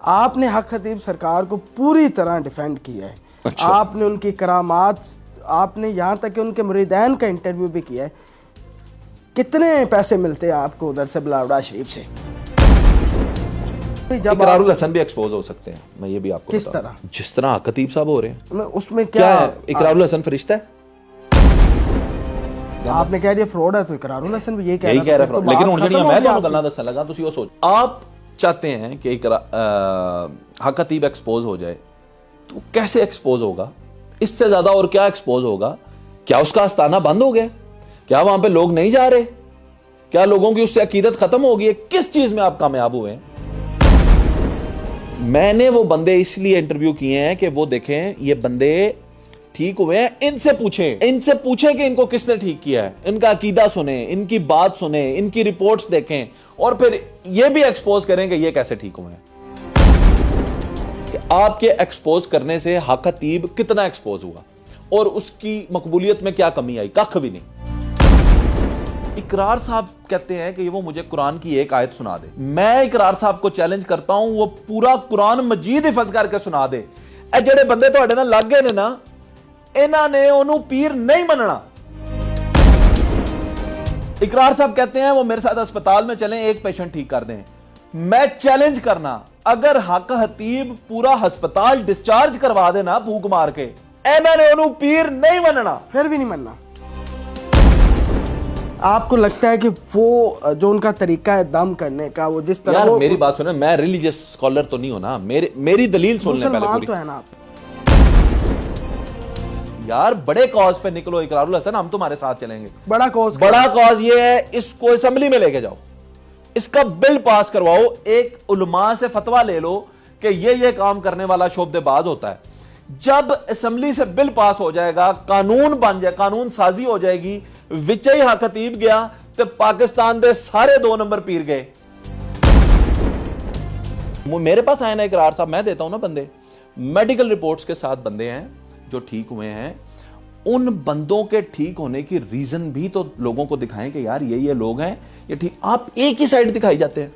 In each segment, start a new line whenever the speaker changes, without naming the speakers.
آپ نے حق خطیب سرکار کو پوری طرح ڈیفینڈ کیا ہے. آپ نے ان کی کرامات، آپ نے یہاں تک کہ ان کے مریدین کا انٹرویو بھی کیا ہے. کتنے پیسے ملتے ہیں آپ کو ادھر سے بلاوڑا شریف سے؟
اقرار الحسن بھی ایکسپوز ہو سکتے ہیں، میں یہ بھی آپ کو
کس
بتا
طرح؟
جس طرح حق خطیب صاحب ہو رہے ہیں.
اس میں
کیا ہے اقرار الحسن فرشتہ ہے؟
آپ نے کہہ دیا فراڈ ہے، تو اقرار الحسن بھی یہی کہہ
یہی کہہ رہا ہے. لیکن ہوں جڑیاں میں تو گلاں دسن لگا، تسی او سوچ. آپ چاہتے ہیں کہ حق خطیب ایکسپوز ہو جائے، تو کیسے ایکسپوز ہوگا؟ اس سے زیادہ اور کیا ایکسپوز ہوگا؟ کیا اس کا آستانہ بند ہو گیا؟ کیا وہاں پہ لوگ نہیں جا رہے؟ کیا لوگوں کی اس سے عقیدت ختم ہو گئی ہے؟ کس چیز میں آپ کامیاب ہوئے ہیں؟ میں نے وہ بندے اس لیے انٹرویو کیے ہیں کہ وہ دیکھیں یہ بندے ٹھیک ہوئے ہیں. ان سے پوچھیں کہ ان کو کس نے ٹھیک کیا ہے. ان کا عقیدہ سنیں، ان کی بات سنیں، ان کی رپورٹس دیکھیں، اور پھر یہ بھی ایکسپوز کریں کہ یہ کیسے ٹھیک ہوئے ہیں. کہ آپ کے ایکسپوز کرنے سے حق خطیب کتنا ایکسپوز ہوا اور اس کی مقبولیت میں کیا کمی آئی؟ کخ بھی نہیں. اقرار صاحب کہتے ہیں کہ وہ مجھے قرآن کی ایک آیت سنا دے. میں اقرار صاحب کو چیلنج کرتا ہوں وہ پورا قرآن مجید حفظ کر کے سنا دے. اے جڑے بندے تواڈے نال لگ گئے نے نا، انہاں نے انہوں پیر نہیں مننا. اقرار صاحب کہتے ہیں وہ میرے ساتھ اسپتال میں چلیں، ایک پیشنٹ ٹھیک کر دیں. میں چیلنج کرنا، اگر حق خطیب پورا ہسپتال ڈسچارج کروا دینا پھوک مار کے، انہاں نے انہوں پیر نہیں مننا.
پھر بھی نہیں مننا. آپ کو لگتا ہے کہ وہ جو ان کا طریقہ ہے دم کرنے کا، وہ جس طرح
یار میری بات سنیں، میں ریلیجیس اسکالر تو نہیں ہوں نا، میری دلیل سن لیں پہلے پوری.
تو ہے نا آپ
یار بڑے کاز پہ نکلو اقرار الحسن، ہم تمہارے ساتھ چلیں گے.
بڑا
کاز یہ ہے، اس کو اسمبلی میں لے کے جاؤ، اس کا بل پاس کرواؤ، ایک علماء سے فتویٰ لے لو کہ یہ کام کرنے والا شعبدے باز ہوتا ہے. جب اسمبلی سے بل پاس ہو جائے گا، قانون بن جائے، قانون سازی ہو جائے گی، وچے ہی حق خطیب گیا تو پاکستان دے سارے 2 نمبر پیر گئے. میرے پاس آئے نا اقرار صاحب، میں دیتا ہوں نا بندے، میڈیکل رپورٹس کے ساتھ بندے ہیں جو ٹھیک ہوئے ہیں. ان بندوں کے ٹھیک ہونے کی ریزن بھی تو لوگوں کو دکھائیں کہ یار یہ لوگ ہیں یہ ٹھیک. آپ ایک ہی سائڈ دکھائی جاتے ہیں.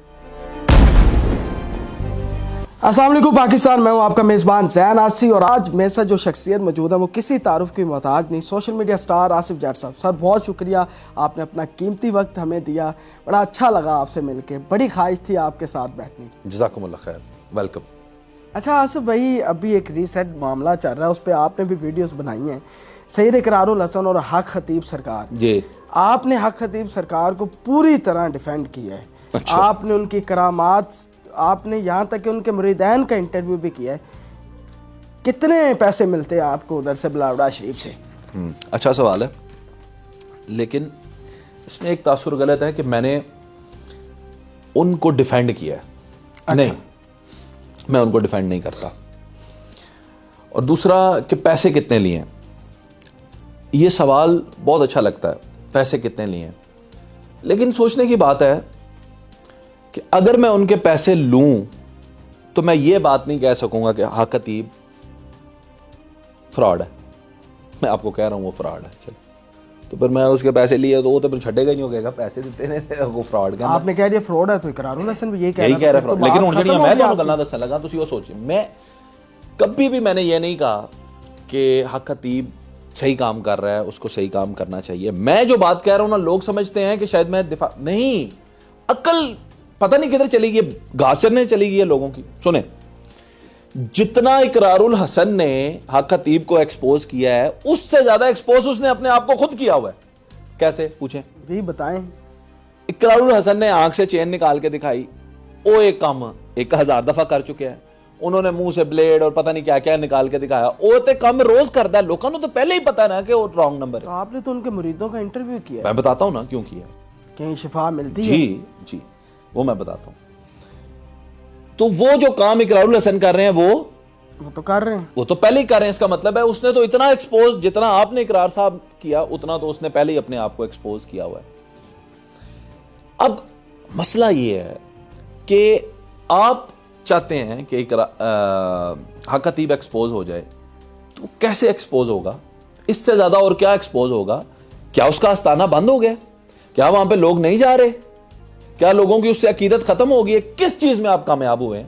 السلام علیکم پاکستان، میں ہوں آپ کا میزبان زین آسی، اور آج میرے ساتھ جو شخصیت موجود ہے وہ کسی تعارف کی محتاج نہیں، سوشل میڈیا سٹار آصف جٹ صاحب. سر بہت شکریہ، آپ نے اپنا قیمتی وقت ہمیں دیا، بڑا اچھا لگا آپ سے مل کے، بڑی خواہش تھی آپ کے ساتھ بیٹھنے کی.
جزاکم اللہ خیر، ویلکم.
اچھا آصف بھائی، ابھی ایک ریسنٹ معاملہ چل رہا ہے، اس پہ آپ نے بھی ویڈیوز بنائی ہیں، سید اقرار الحسن اور حق خطیب سرکار.
جی
آپ نے حق خطیب سرکار کو پوری طرح ڈیفینڈ کیا ہے. آپ نے ان کی کرامات، آپ نے یہاں تک کہ ان کے مریدین کا انٹرویو بھی کیا ہے. کتنے پیسے ملتے ہیں آپ کو ادھر سے بلاوڑا شریف سے؟
اچھا سوال ہے، لیکن اس میں ایک تاثر غلط ہے کہ میں نے ان کو ڈیفینڈ کیا ہے. نہیں، میں ان کو ڈیفینڈ نہیں کرتا. اور دوسرا کہ پیسے کتنے لیے ہیں، یہ سوال بہت اچھا لگتا ہے، پیسے کتنے لیے ہیں. لیکن سوچنے کی بات ہے کہ اگر میں ان کے پیسے لوں تو میں یہ بات نہیں کہہ سکوں گا کہ حق خطیب فراڈ ہے. میں آپ کو کہہ رہا ہوں وہ فراڈ ہے، چلے تو پھر میں اس کے پیسے لیے تو وہ تو پھر چھٹے گا نہیں، ہو گا پیسے دیتے ہیں وہ فراڈ کا.
آپ نے کہہ دیا فراڈ ہے، تو اقرار الحسن بھی یہی کہہ
رہا ہے. لیکن ہوں جڑیاں میں تو گلاں دسن لگا، تسی او سوچیں. میں کبھی بھی میں نے یہ نہیں کہا کہ حق خطیب صحیح کام کر رہا ہے، اس کو صحیح کام کرنا چاہیے. میں جو بات کہہ رہا ہوں نا، لوگ سمجھتے ہیں کہ شاید میں دفاع نہیں، عقل پتہ نہیں کدھر چلی گئی، گھاس چرنے چلی گئی ہے لوگوں کی. سنیں، جتنا اقرار الحسن نے حق خطیب کو ایکسپوز کیا ہے، اس سے زیادہ ایکسپوز اس نے اپنے آپ کو خود کیا ہوا ہے. کیسے پوچھیں؟
جی بتائیں.
اقرار الحسن نے آنکھ سے چین نکال کے دکھائی، وہ ایک کام 1000 دفعہ کر چکے ہیں. انہوں نے منہ سے بلیڈ اور پتہ نہیں کیا کیا نکال کے دکھایا. وہ تے کم روز کرتا ہے، لوگوں نے تو پہلے ہی پتا نا کہ وہ رانگ نمبر ہے.
آپ نے تو ان کے مریدوں کا انٹرویو کیا،
میں بتاتا ہوں نا کیوں کیا،
کہیں شفا ملتی ہے.
جی وہ میں بتاتا ہوں. تو وہ جو کام اقرار الحسن کر رہے ہیں وہ
تو کر رہے ہیں،
وہ تو پہلے ہی کر رہے ہیں. اس کا مطلب ہے اس نے تو اتنا ایکسپوز، جتنا آپ نے اقرار صاحب کیا اتنا تو اس نے پہلے ہی اپنے آپ کو ایکسپوز کیا ہوا ہے. اب مسئلہ یہ ہے کہ آپ چاہتے ہیں کہ حق خطیب ایکسپوز ہو جائے، تو کیسے ایکسپوز ہوگا؟ اس سے زیادہ اور کیا ایکسپوز ہوگا؟ کیا اس کا آستانہ بند ہو گیا؟ کیا وہاں پہ لوگ نہیں جا رہے؟ کیا لوگوں کی اس سے عقیدت ختم ہو گئی ہے؟ کس چیز میں آپ کامیاب ہوئے ہیں؟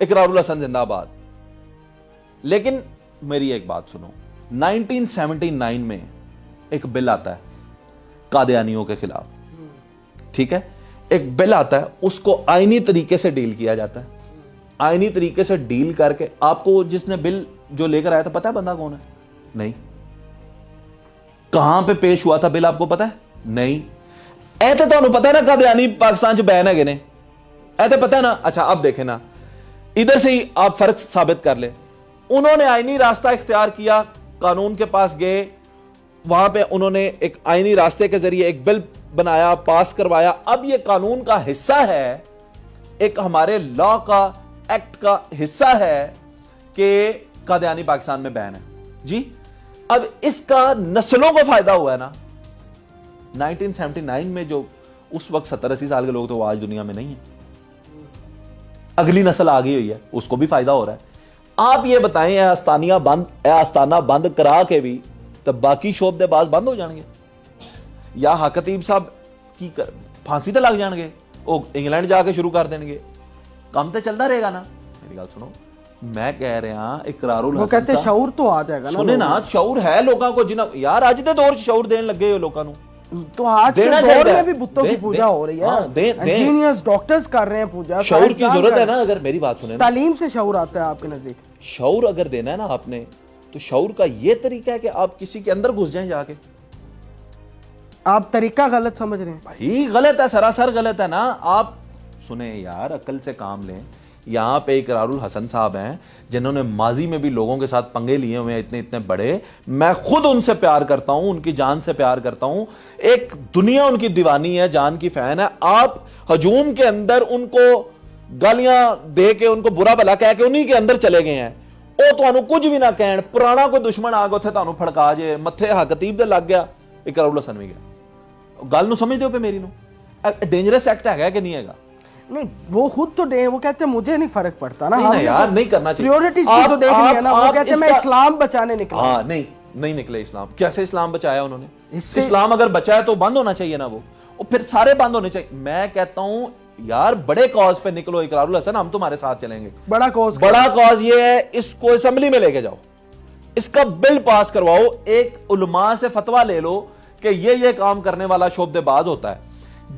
اقرار الحسن زندہ باد. لیکن میری ایک بات سنو, 1979 میں ایک بل آتا ہے قادیانیوں کے خلاف, ٹھیک ہے, ایک بل آتا ہے, اس کو آئینی طریقے سے ڈیل کیا جاتا ہے. آئینی طریقے سے ڈیل کر کے, آپ کو جس نے بل جو لے کر آیا تھا پتہ ہے بندہ کون ہے؟ نہیں. کہاں پہ پیش ہوا تھا بل آپ کو پتہ ہے؟ نہیں. ایسے تو انہوں پتہ ہے نا قادیانی پاکستان چ بین ہے گنے, ایسے پتہ ہے نا. اچھا اب دیکھیں نا, ادھر سے ہی آپ فرق ثابت کر لیں. انہوں نے آئینی راستہ اختیار کیا, قانون کے پاس گئے, وہاں پہ انہوں نے ایک آئینی راستے کے ذریعے ایک بل بنایا, پاس کروایا. اب یہ قانون کا حصہ ہے, ایک ہمارے لا کا, ایکٹ کا حصہ ہے کہ قادیانی پاکستان میں بین ہے جی. اب اس کا نسلوں کو فائدہ ہوا ہے نا. 1979 میں جو اس وقت 70-80 سال کے لوگ تھے وہ آج دنیا میں نہیں ہیں. اگلی نسل آ گئی ہوئی ہے, اس کو بھی فائدہ ہو رہا ہے. آپ یہ بتائیں, آستانہ بند کرا کے بھی تو باقی شعبے باز بند ہو جان گے, یا حق خطیب صاحب کی پھانسی تے لگ جان گے, وہ انگلینڈ جا کے شروع کر دیں گے, کام تے چلتا رہے گا نا. میری گل سنو, میں کہہ رہا ہوں اقرار الحسن,
وہ کہتے ہیں شعور تو آ جائے گا نا.
سنے نا, شعور ہے لوگوں کو, جنہاں یار اج دے دور شعور دین لگے ہو لوگوں کو.
تو آج کے دور میں بھی بتوں کی پوجا ہو رہی ہے, انجینئرز ڈاکٹرز کر رہے ہیں پوجا.
شعور کی ضرورت ہے نا. اگر میری بات سنیں,
تعلیم سے شعور آتا ہے آپ کے نزدیک.
شعور اگر دینا ہے نا آپ نے, تو شعور کا یہ طریقہ ہے کہ آپ کسی کے اندر گھس جائیں جا کے.
آپ طریقہ غلط سمجھ رہے ہیں
بھائی, غلط ہے, سراسر غلط ہے نا. آپ سنیں یار, عقل سے کام لیں. یہاں پہ اقرار الحسن صاحب ہیں جنہوں نے ماضی میں بھی لوگوں کے ساتھ پنگے لیے ہوئے ہیں اتنے بڑے. میں خود ان سے پیار کرتا ہوں, ان کی جان سے پیار کرتا ہوں. ایک دنیا ان کی دیوانی ہے, جان کی فین ہے. آپ ہجوم کے اندر ان کو گالیاں دے کے, ان کو برا بھلا کہہ کے انہی کے اندر چلے گئے ہیں. او تو کچھ بھی نہ کہن, پرانا کوئی دشمن آ گیا تھے تو پھڑکا جے متھے حق خطیب دے لگ گیا, اقرار الحسن بھی گیا. گل نو سمجھ دو پہ میری نو, ڈینجرس ایکٹ ہے کہ نہیں ہے گا؟
نہیں, وہ خود تو وہ کہتے ہیں مجھے نہیں فرق پڑتا نا.
نہیں یار, نہیں کرنا چاہیے.
پریورٹیز کی تو دیکھ لیا نا. وہ کہتے ہیں میں اسلام بچانے نکلا.
ہاں, نہیں نکلے اسلام. کیسے اسلام بچایا انہوں نے؟ اسلام اگر بچایا تو بند ہونا چاہیے نا, وہ پھر سارے بند ہونے چاہیے. میں کہتا ہوں یار, بڑے کاز پہ نکلو اقرار الحسن, ہم تمہارے ساتھ چلیں گے.
بڑا
کاز یہ ہے, اس کو اسمبلی میں لے کے جاؤ, اس کا بل پاس کرواؤ, ایک علماء سے فتویٰ لے لو کہ یہ کام کرنے والا شعبے باز ہوتا ہے.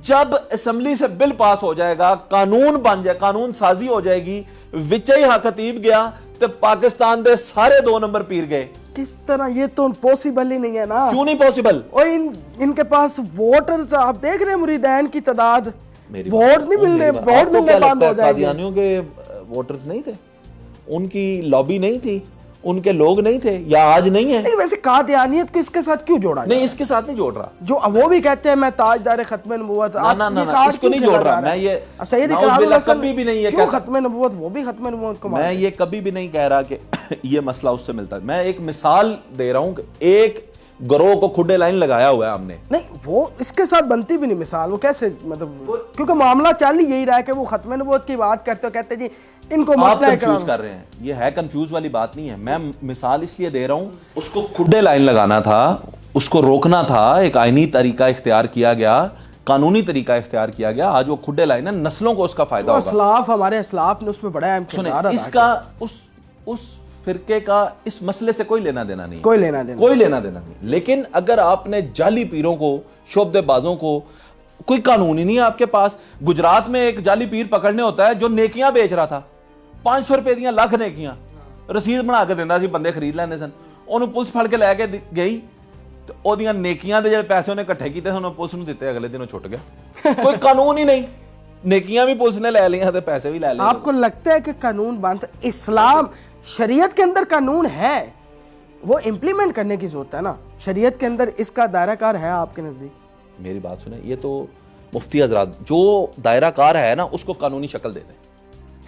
جب اسمبلی سے بل پاس ہو جائے گا, قانون بن جائے, قانون سازی ہو جائے گی, وچے حق خطیب گیا تو پاکستان دے سارے 2 نمبر پیر گئے.
کس طرح؟ یہ تو پوسیبل ہی نہیں ہے نا.
کیوں نہیں پوسیبل؟
اور ان کے پاس ووٹرز, آپ دیکھ رہے ہیں مریدین کی تعداد, ووٹ نہیں مل رہے, ووٹ ملنے بند ہو جائے گے.
قادیانیوں کے ووٹرز نہیں تھے, ان کی لابی نہیں تھی, ان کے لوگ نہیں تھے, یا آج نہیں ہے.
نہیں, ویسے قادیانیت کو اس کے ساتھ کیوں جوڑا؟
نہیں, اس کے ساتھ نہیں جوڑ رہا.
جو وہ بھی کہتے ہیں میں تاجدار ختم نبوت,
نہ اس کو نہیں جوڑ رہا. میں یہ
سید اقرار الحسن
کبھی بھی نہیں یہ
کیوں ختم نبوت, وہ بھی ختم نبوت کو
میں یہ کبھی بھی نہیں کہہ رہا کہ یہ مسئلہ اس سے ملتا ہے. میں ایک مثال دے رہا ہوں کہ ایک گروہ کو کھڈے لائن لگایا ہوا ہے ہم نے.
نہیں, وہ اس کے ساتھ بنتی بھی نہیں مثال. وہ کیسے, مطلب کیونکہ معاملہ چل ہی یہی رہا ہے کہ وہ ختم نبوت کی بات کرتے ہو, کہتے جی ان کو مسئلہ
کنفیوز کر رہے ہیں. یہ ہے کنفیوز والی بات نہیں ہے. میں مثال اس لیے دے رہا ہوں, اس کو کھڈے لائن لگانا تھا, اس کو روکنا تھا, ایک آئینی طریقہ اختیار کیا گیا, قانونی طریقہ اختیار کیا گیا. آج وہ کھڈے لائن ہے, نسلوں کو اس کا فائدہ ہوگا.
اسلاف, ہمارے اسلاف نے اس میں بڑا اہم کردار ادا کیا.
اس کا اس فرقے کا اس مسئلے سے کوئی لینا دینا نہیں,
کوئی لینا دینا
نہیں. لیکن اگر آپ نے جعلی پیروں کو, شعبدے بازوں کو, کوئی قانون ہی نہیں ہے آپ کے پاس. گجرات میں ایک جعلی پیر پکڑنے ہوتا ہے جو نیکیاں بیچ رہا تھا, 500 روپے دیاں لاکھ نیکیاں, رسید بنا کے دینا سی, بندے خرید لینے سن. انہوں پولیس پھڑ کے لے کے گئی, تو او دیاں نیکیاں دے جڑے پیسے انہیں کٹھے کیتے انہوں پولیس نوں دتے, اگلے دنوں چھٹ گیا. کوئی قانون ہی نہیں, نیکیاں بھی پولیس نے لے لیاں تے پیسے بھی لے لے.
آپ کو لگتا ہے کہ قانون بن سکتا؟ اسلام شریعت کے اندر قانون ہے, وہ امپلیمنٹ کرنے کی ضرورت ہے نا. شریعت کے اندر اس کا دائرہ کار ہے آپ کے نزدیک؟
میری بات سنیں, یہ تو مفتی حضرات جو دائرہ کار ہے نا اس کو قانونی شکل دے دیں.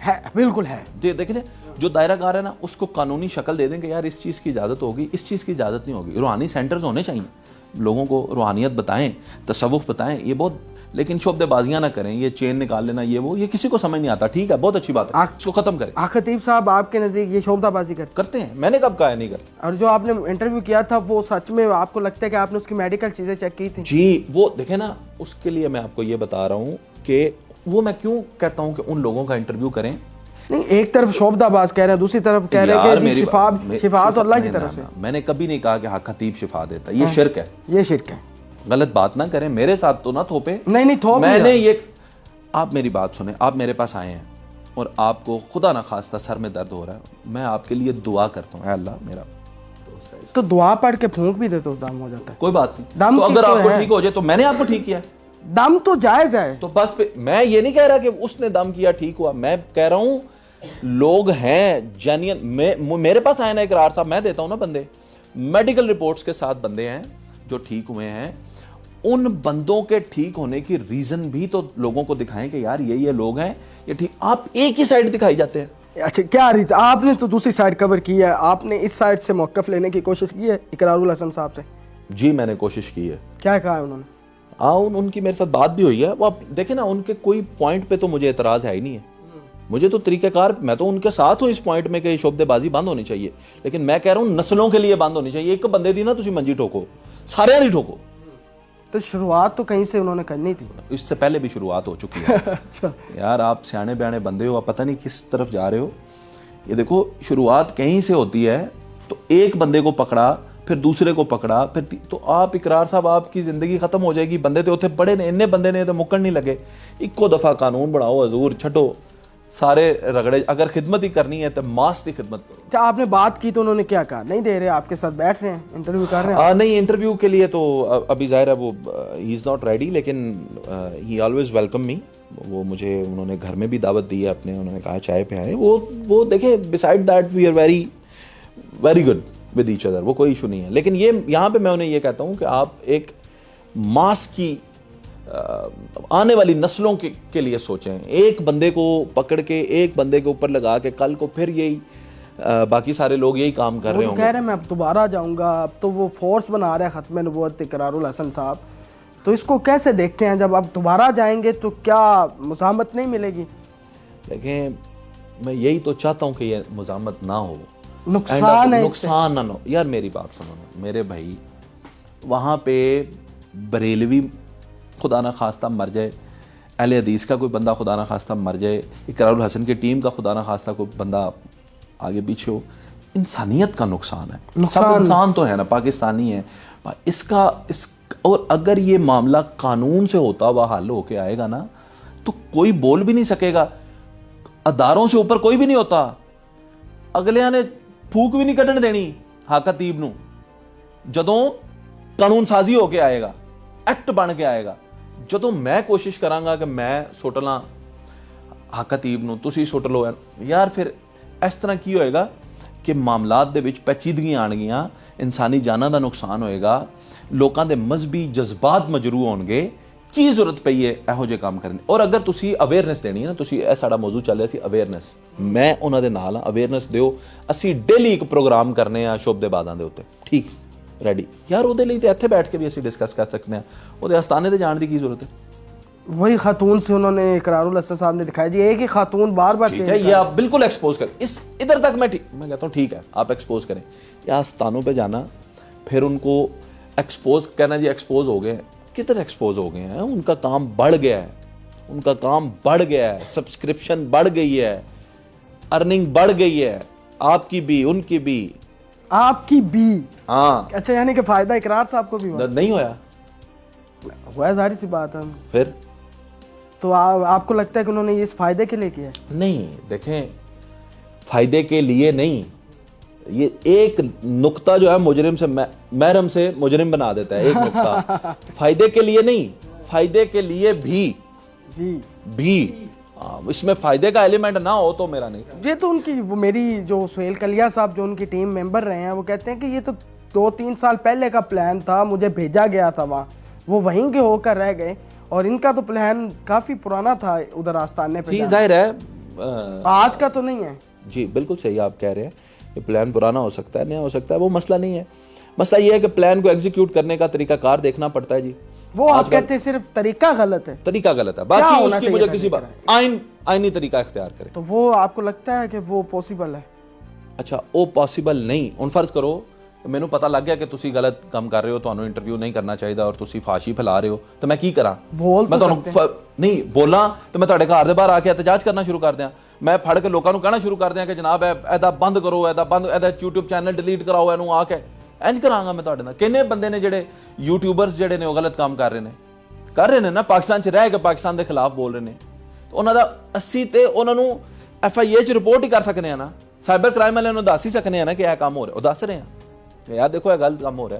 ہے, بالکل ہے.
دیکھیں, جو دائرہ کار ہے نا اس کو قانونی شکل دے دیں کہ یار اس چیز کی اجازت ہوگی, اس چیز کی اجازت نہیں ہوگی. روحانی سینٹرز ہونے چاہیے, لوگوں کو روحانیت بتائیں, تصوف بتائیں. یہ بہت, لیکن شعبدے بازیاں نہ کریں, یہ چین نکال لینا, یہ کسی کو سمجھ نہیں آتا. ٹھیک ہے, بہت اچھی بات ہے, اس کو ختم کریں.
خطیب صاحب آپ کے نزدیک یہ شعبدہ بازی
کرتے ہیں؟ میں نے کب کہا ہے نہیں کرتے.
اور جو آپ نے انٹرویو کیا تھا وہ سچ میں آپ کو لگتا ہے کہ آپ نے اس کی میڈیکل چیزیں چیک کی تھی؟
جی, وہ دیکھیں نا, اس کے لیے میں آپ کو یہ بتا رہا ہوں کہ وہ میں کیوں کہتا ہوں کہ ان لوگوں کا انٹرویو کریں
نہیں ایک طرف شعبدہ کہہ رہے ہیں, دوسری طرف کہہ رہے ہیں کہ شفا تو اللہ کی طرف سے.
میں نے کبھی نہیں کہا کہ حق خطیب شفا دیتا, یہ شرک ہے,
یہ شرک ہے.
غلط بات نہ کریں, میرے ساتھ تو نہ تھوپے.
نہیں تھوپ
میں نے یہ, آپ میری بات سنیں, آپ میرے پاس آئے ہیں اور آپ کو خدا نہ خواستہ سر میں درد ہو رہا ہے, میں آپ کے لیے دعا کرتا ہوں, اے اللہ میرا دوست ہے,
تو دعا پڑھ کے پھونک بھی دے تو دم ہو جاتا ہے.
کوئی بات نہیں, تو اگر آپ کو ٹھیک ہو جائے تو میں نے آپ کو ٹھیک کیا,
دم تو جائز ہے.
تو بس میں یہ نہیں کہہ رہا کہ اس نے دم کیا ٹھیک ہوا, میں کہہ رہا ہوں لوگ ہیں جینین, میرے پاس آئے نا اقرار صاحب, میں دیتا ہوں نا بندے, میڈیکل رپورٹس کے ساتھ بندے ہیں جو ٹھیک ہوئے ہیں, ان بندوں کے ٹھیک ہونے کی ریزن بھی تو لوگوں کو دکھائیں کہ یار یہ لوگ ہیں یہ ٹھیک. آپ ایک ہی سائڈ دکھائی جاتے ہیں.
اچھا کیا ریزن, آپ نے تو دوسری سائڈ کور کی ہے, آپ نے اس سائڈ سے موقف لینے کی کوشش کی ہے اقرار الحسن صاحب سے؟
جی میں نے کوشش کی ہے.
کیا کہا ہے انہوں نے؟
ان کی میرے ساتھ بات بھی ہوئی ہے, وہ آپ دیکھیں نا, ان کے کوئی پوائنٹ پہ تو مجھے اعتراض ہے ہی نہیں ہے. مجھے تو طریقہ کار, میں تو ان کے ساتھ ہوں اس پوائنٹ میں کہ شعبدے بازی بند ہونی چاہیے, لیکن میں کہہ رہا ہوں نسلوں کے لیے بند ہونی چاہیے. ایک بندے دی نا تسی منجی ٹھوکو, سارے نہیں ٹھوکو.
تو شروعات تو کہیں سے انہوں نے کرنی تھی,
اس سے پہلے بھی شروعات ہو چکی ہے. یار آپ سیانے بیانے بندے ہو, آپ پتہ نہیں کس طرف جا رہے ہو. یہ دیکھو شروعات کہیں سے ہوتی ہے, تو ایک بندے کو پکڑا, پھر دوسرے کو پکڑا, پھر تو آپ اقرار صاحب آپ کی زندگی ختم ہو جائے گی. بندے تو اتنے بڑے نے, انہیں بندے نے تو مکن نہیں لگے. ایکو دفعہ قانون بڑھاؤ حضور, چھٹو سارے رگڑے. اگر خدمت ہی کرنی ہے تو ماس کی خدمت کرو.
کیا آپ نے بات کی تو انہوں نے کیا کہا؟ نہیں دے رہے, آپ کے ساتھ بیٹھ رہے ہیں, انٹرویو کر رہے ہیں؟
نہیں, انٹرویو کے لیے تو ابھی ظاہر ہے وہ ہی از ناٹ ریڈی, لیکن ہی آلویز ویلکم می. وہ مجھے انہوں نے گھر میں بھی دعوت دی ہے اپنے, انہوں نے کہا چائے پہ آئے. وہ دیکھیں beside that we are very very good with each other, وہ کوئی ایشو نہیں ہے. لیکن یہ یہاں پہ میں انہیں یہ کہتا ہوں کہ آپ ایک ماس کی آنے والی نسلوں کے لیے سوچیں. ایک بندے کو پکڑ کے ایک بندے کے اوپر لگا کے کل کو پھر یہی باقی سارے لوگ یہی کام کر رہے ہوں گے.
کہہ رہے ہیں میں اب دوبارہ جاؤں گا, اب تو وہ فورس بنا رہے ہیں ختم نبوت اقرار الحسن صاحب, تو اس کو کیسے دیکھتے ہیں؟ جب آپ دوبارہ جائیں گے تو کیا مزاحمت نہیں ملے گی؟
دیکھیں میں یہی تو چاہتا ہوں کہ یہ مزاحمت نہ ہو,
نقصان ہے,
نقصان نہ ہو. یار میری بات سنو نا میرے بھائی, وہاں پہ بریلوی خدا نہ خواستہ مر جائے, اہل حدیث کا کوئی بندہ خدا نہ خواستہ مر جائے, اقرار الحسن کی ٹیم کا خدا نہ خواستہ کوئی بندہ آگے پیچھے ہو, انسانیت کا نقصان ہے. سب انسان تو ہے نا, پاکستانی ہے اس کا. اور اگر یہ معاملہ قانون سے ہوتا ہوا حل ہو کے آئے گا نا, تو کوئی بول بھی نہیں سکے گا, اداروں سے اوپر کوئی بھی نہیں ہوتا. اگلے نے پھوک بھی نہیں کٹن دینی حق خطیب نو. جدوں قانون سازی ہو کے آئے گا, ایکٹ بن کے آئے گا, جدوں میں کوشش کراں گا کہ میں سٹ لاں حق خطیب نو, تسی سٹ لو یار, پھر اس طرح کی ہوئے گا کہ معاملات دے وچ پیچیدگیاں آن گیاں, انسانی جاناں دا نقصان ہوئے گا, لوکاں دے مذہبی جذبات مجروح ہون گے. کی ضرورت پئی ہے ਇਹੋ ਜਿਹੇ ਕੰਮ ਕਰਨ ਦੀ. ਔਰ ਅਗਰ ਤੁਸੀਂ ਅਵੇਅਰਨੈਸ ਦੇਣੀ ਹੈ ਨਾ, ਤੁਸੀਂ ਇਹ ਸਾਡਾ ਮੌਜੂ ਚੱਲ ਰਿਹਾ ਸੀ ਅਵੇਅਰਨੈਸ, ਮੈਂ ਉਹਨਾਂ ਦੇ ਨਾਲ ਹਾਂ. ਅਵੇਅਰਨੈਸ ਦਿਓ, ਅਸੀਂ ਡੇਲੀ ਇੱਕ ਪ੍ਰੋਗਰਾਮ ਕਰਨੇ ਆ ਸ਼ੋਬਦੇਬਾਜ਼ਾਂ ਦੇ ਉੱਤੇ, ਠੀਕ ਰੈਡੀ ਯਾਰ. ਉਹਦੇ ਲਈ ਤੇ ਇੱਥੇ ਬੈਠ ਕੇ ਵੀ ਅਸੀਂ ਡਿਸਕਸ ਕਰ ਸਕਦੇ ਹਾਂ, ਉਹਦੇ ਆਸਤਾਨੇ ਤੇ ਜਾਣ ਦੀ ਕੀ ਜ਼ਰੂਰਤ ਹੈ?
وہی خاتون سے انہوں نے اقرار الحسن صاحب نے دکھایا جی, ایک ہی خاتون بار بار
ٹھیک ہے, یہ آپ بالکل ایکسپوز کریں. اس ادھر تک میں کہتا ہوں ٹھیک ہے آپ ایکسپوز کریں. یہ آستانوں پہ جانا, پھر ان کو ایکسپوز کہنا جی ایکسپوز ہو گئے, کدھر ایکسپوز ہو گئے ہیں؟ ان کا کام بڑھ گیا ہے, ان کا کام بڑھ گیا ہے, سبسکرپشن بڑھ گئی ہے, ارننگ بڑھ گئی ہے, آپ کی بھی ان کی بھی.
آپ کی بھی؟
ہاں.
اچھا یعنی کہ فائدہ اقرار صاحب کو بھی ہوا؟
نہیں ہویا,
ہوا ہے, ظاہر سی بات ہے.
پھر
تو آپ کو لگتا ہے کہ انہوں نے یہ اس فائدے کے لیے کیا ہے؟
نہیں, دیکھیں فائدے کے لیے نہیں, یہ ایک نقطہ جو ہے مجرم سے محرم سے مجرم بنا دیتا ہے, ایک نقطہ. فائدے کے لیے نہیں, فائدے کے لیے بھی اس میں فائدے کا ایلیمنٹ نہ ہو تو میرا نہیں.
یہ تو ان کی وہ میری جو سہیل کلیا صاحب جو ان کی ٹیم ممبر رہے ہیں, وہ کہتے ہیں کہ یہ تو 2-3 سال پہلے کا پلان تھا, مجھے بھیجا گیا تھا وہاں, وہ وہیں کے ہو کر رہ گئے, اور ان کا تو پلان کافی پرانا تھا ادھر آستانے پہ.
جی ظاہر ہے,
آج کا تو نہیں ہے.
جی بالکل صحیح آپ کہہ رہے ہیں, یہ پلان پرانا ہو سکتا ہے, نیا ہو سکتا ہے, وہ مسئلہ نہیں ہے. مسئلہ یہ ہے کہ پلان کو ایگزیکیوٹ کرنے کا طریقہ کار دیکھنا پڑتا ہے. جی
وہ آپ کہتے ہیں صرف طریقہ غلط ہے,
طریقہ غلط ہے, باقی اس کی مجھے کسی بات آئینی طریقہ اختیار کرے.
تو وہ آپ کو لگتا ہے کہ وہ پاسبل ہے؟
اچھا وہ پاسبل نہیں. ان فرض کرو ਮੈਨੂੰ ਪਤਾ ਲੱਗ ਗਿਆ ਕਿ ਤੁਸੀਂ ਗਲਤ ਕੰਮ ਕਰ ਰਹੇ ਹੋ, ਤੁਹਾਨੂੰ ਇੰਟਰਵਿਊ ਨਹੀਂ ਕਰਨਾ ਚਾਹੀਦਾ ਔਰ ਤੁਸੀਂ ਫਾਸ਼ੀ ਫੈਲਾ ਰਹੇ ਹੋ, ਤਾਂ ਮੈਂ ਕੀ ਕਰਾਂ?
ਮੈਂ ਤੁਹਾਨੂੰ
ਨਹੀਂ ਬੋਲਾਂ ਤਾਂ ਮੈਂ ਤੁਹਾਡੇ ਘਰ ਦੇ ਬਾਹਰ ਆ ਕੇ ਇhtਜਾਜ ਕਰਨਾ ਸ਼ੁਰੂ ਕਰ ਦਿਆਂ? ਮੈਂ ਫੜ ਕੇ ਲੋਕਾਂ ਨੂੰ ਕਹਿਣਾ ਸ਼ੁਰੂ ਕਰ ਦਿਆਂ ਕਿ ਜਨਾਬ ਇਹਦਾ ਬੰਦ ਕਰੋ, ਇਹਦਾ YouTube ਚੈਨਲ ਡਿਲੀਟ ਕਰਾਓ, ਇਹਨੂੰ ਆ ਕੇ ਇੰਜ ਕਰਾਂਗਾ ਮੈਂ ਤੁਹਾਡੇ ਨਾਲ। ਕਿੰਨੇ ਬੰਦੇ ਨੇ ਜਿਹੜੇ ਯੂਟਿਊਬਰਸ ਜਿਹੜੇ ਨੇ ਉਹ ਗਲਤ ਕੰਮ ਕਰ ਰਹੇ ਨੇ ਨਾ, ਪਾਕਿਸਤਾਨ 'ਚ ਰਹਿ ਕੇ ਪਾਕਿਸਤਾਨ ਦੇ ਖਿਲਾਫ ਬੋਲ ਰਹੇ ਨੇ, ਉਹਨਾਂ ਦਾ ਅਸੀਂ ਤੇ ਉਹਨਾਂ ਨੂੰ FIA 'ਚ ਰਿਪੋਰਟ ਹੀ ਕਰ ਸਕਨੇ ਆ ਨਾ, ਸਾਈਬਰ ਕ੍ਰਾਈਮ ਵਾਲਿਆਂ ਨੂੰ ਦੱਸ ਹੀ ਸਕਨੇ ਆ ਨਾ ਕਿ ਇਹ ਕੰਮ ਹੋ ਰਿਹਾ, ਉਹ ਦੱਸ ਰਹੇ ਆ ਕਿ ਯਾਰ ਦੇਖੋ ਇਹ ਗਲਤ ਕੰਮ ਹੋ ਰਿਹਾ,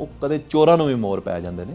ਉਹ ਕਦੇ ਚੋਰਾਂ ਨੂੰ ਵੀ ਮੋਰ ਪੈ ਜਾਂਦੇ ਨੇ,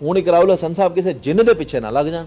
ਹੁਣ ਇਕਰਾਉਲ ਹਸਨ ਸਾਹਿਬ ਕਿਸੇ ਜਿੰਨ ਦੇ ਪਿੱਛੇ ਨਾ ਲੱਗ ਜਾਣ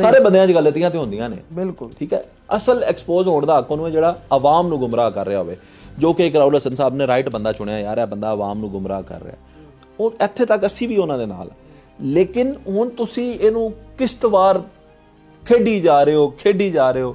ਸਾਰੇ ਬੰਦਿਆਂ 'ਚ ਗਲਤੀਆਂ ਤੇ ਹੁੰਦੀਆਂ ਨੇ,
ਬਿਲਕੁਲ
ਠੀਕ ਹੈ। ਅਸਲ ਐਕਸਪੋਜ਼ ਹੋਣ ਦਾ ਹੱਕ ਉਹਨੂੰ ਹੈ ਜਿਹੜਾ ਆਵਾਮ ਨੂੰ ਗੁੰਮਰਾਹ ਕਰ ਰਿਹਾ ਹੋਵੇ, ਜੋ ਕਿ ਇਕਰਾਉਲ ਹਸਨ ਸਾਹਿਬ ਨੇ ਰਾਈਟ ਬੰਦਾ ਚੁਣਿਆ। ਯਾਰ ਇਹ ਬੰਦਾ ਆਵਾਮ ਨੂੰ ਗੁੰਮਰਾਹ ਕਰ ਰਿਹਾ, ਉਹ ਇੱਥੇ ਤੱਕ ਅਸੀਂ ਵੀ ਉਹਨਾਂ ਦੇ ਨਾਲ। ਲੇਕਿਨ ਹੁਣ ਤੁਸੀਂ ਇਹਨੂੰ ਕਿਸ਼ਤਵਾਰ ਖੇਡੀ ਜਾ ਰਹੇ ਹੋ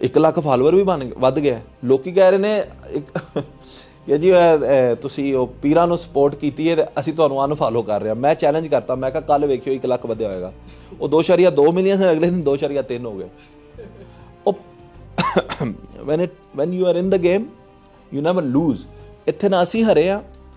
1 ਲੱਖ ਫਾਲੋਅਰ ਵੀ ਵੱਧ ਗਿਆ। ਲੋਕੀ ਕਹਿ ਰਹੇ ਨੇ ਕਿ ਜੀ ਤੁਸੀਂ ਉਹ ਪੀਰਾਂ ਨੂੰ ਸਪੋਰਟ ਕੀਤੀ ਹੈ ਤੇ ਅਸੀਂ ਤੁਹਾਨੂੰ ਅਨਫਾਲੋ ਕਰ ਰਹੇ ਹਾਂ। ਮੈਂ ਚੈਲੰਜ ਕਰਤਾ, ਮੈਂ ਕਿਹਾ ਕੱਲ ਵੇਖਿਓ 1 ਲੱਖ ਵਧਿਆ ਹੋਏਗਾ। ਉਹ 2.2 ਮਿਲੀਅਨ ਸੀ, ਅਗਲੇ ਦਿਨ 2.3 ਹੋ ਗਏ। ਉਹ when you are in the game you never lose। ਇੱਥੇ ਨਾ ਅਸੀਂ ਹਰੇ ਆ,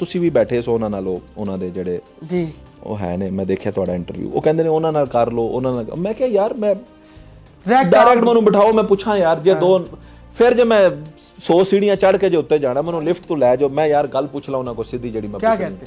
ਤੁਸੀਂ ਵੀ ਬੈਠੇ ਸੋ ਉਹਨਾਂ ਨਾਲ, ਉਹਨਾਂ ਦੇ ਜਿਹੜੇ
ਜੀ ਉਹ
ਹੈ ਨੇ, ਮੈਂ ਦੇਖਿਆ ਤੁਹਾਡਾ ਇੰਟਰਵਿਊ, ਉਹ ਕਹਿੰਦੇ ਨੇ ਉਹਨਾਂ ਨਾਲ ਕਰ ਲਓ, ਉਹਨਾਂ ਨਾਲ। ਮੈਂ ਕਿਹਾ ਯਾਰ ਮੈਂ ਡਾਇਰੈਕਟ ਮੈਨੂੰ ਬਿਠਾਓ, ਮੈਂ ਪੁੱਛਾਂ ਯਾਰ ਜੇ ਦੋ, ਫਿਰ ਜੇ ਮੈਂ 100 ਸੀੜੀਆਂ ਚੜ੍ਹ ਕੇ ਜੇ ਉੱਤੇ ਜਾਣਾ, ਮੈਨੂੰ ਲਿਫਟ ਤੋਂ ਲੈ ਜਾਓ, ਮੈਂ ਯਾਰ ਗੱਲ ਪੁੱਛ ਲਾ ਉਹਨਾਂ ਕੋਲ ਸਿੱਧੀ ਜਿਹੜੀ ਮੈਂ ਪੁੱਛਣੀ,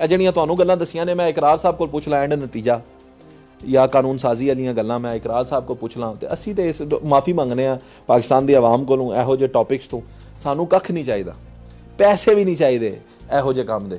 ਇਹ ਜਿਹੜੀਆਂ ਤੁਹਾਨੂੰ ਗੱਲਾਂ ਦੱਸੀਆਂ ਨੇ, ਮੈਂ ਇਕਰਾਰ ਸਾਹਿਬ ਕੋਲ ਪੁੱਛ ਲਾਂ ਐਂਡ ਨਤੀਜਾ, ਜਾਂ ਕਾਨੂੰਨ ਸਾਜ਼ੀ ਵਾਲੀਆਂ ਗੱਲਾਂ ਮੈਂ ਇਕਰਾਰ ਸਾਹਿਬ ਕੋਲ ਪੁੱਛ ਲਾਂ। ਤੇ ਅਸੀਂ ਤੇ ਇਸ ਮਾਫੀ ਮੰਗਨੇ ਆ ਪਾਕਿਸਤਾਨ ਦੀ ਆਵਾਮ ਕੋਲੋਂ, ਇਹੋ ਜਿਹੇ ਟੌਪਿਕਸ ਤੋਂ। ਸਾਨੂੰ ਕੱਖ ਨਹੀਂ ਚਾਹੀਦਾ, ਪੈਸੇ ਵੀ ਨਹੀਂ ਚਾਹੀਦੇ ਇਹੋ ਜਿਹੇ ਕੰਮ ਦੇ।